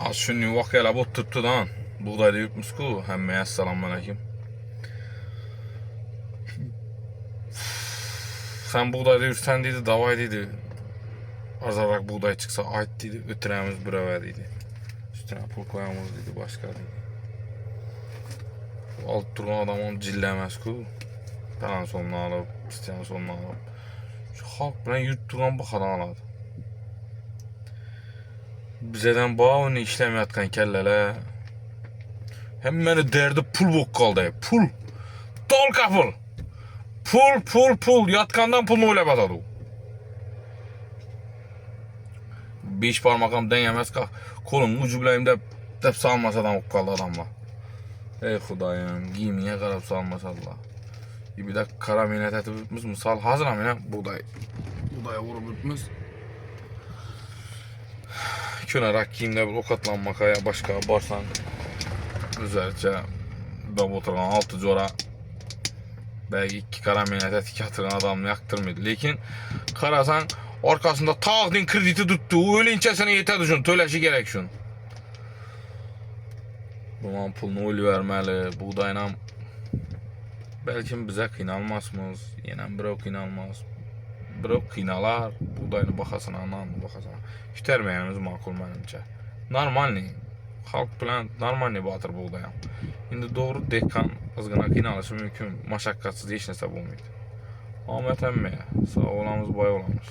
Az şunu vakayla bu tuttudan. Buğdayda yutmuşku. Hemmeye esselamu aleyküm. Sen buğdayda yürsen dedi, davay dedi. Azarak buğday çıksa ait dedi. Ötüremiz buraya dedi. Üstüne pul koyamız dedi, başka dedi. Alt duran adam onu cillemez ku. Falan sonuna alıp, isteyen sonuna alıp. Şu halk bilen yurtturan bakadan aladı. Bizeden bağını işlemiyatkan kellele. Hemen derdi pul bok kaldı. Pul. Dol kapıl. Pul. Yatkandan pulunu öyle batadı. 5 parmakam denemez kalk. Kolum ucu bileyim de salmasa adam kaldı adamla. Ey Xudayım, giymiye qarab salmasa Allah. Bir de kara minnet etib bitmiş. Misal hazır amine buğdaya vurub bitmiş. Könarak giyimde bir okatlanmakaya başka barsan güzelce da oturan 6 cora belki 2 kara minnet et 2 atıran adamını yaktırmıyordu. Lakin karasan arkasında tağdın krediti tuttu. Öyle inçesine yeter düşün. Töleşi gerek şun. Bunun pulunu öyle vermeli. Buğdayla belki bize kıynalmazmız. Yine biri kıynalmaz. Biri kıynalar. Buğdayını bakasına, ananı bakasına. Şütermeyeniz makul benimce. Normal ne? Halk plan normal ne batır buğdayam. Şimdi doğru dekan ızgına kıynalışı mümkün. Maşakkatsız hiç nese bulmaydı. Ahmet emmeye. Sağ olamız, bay olamız.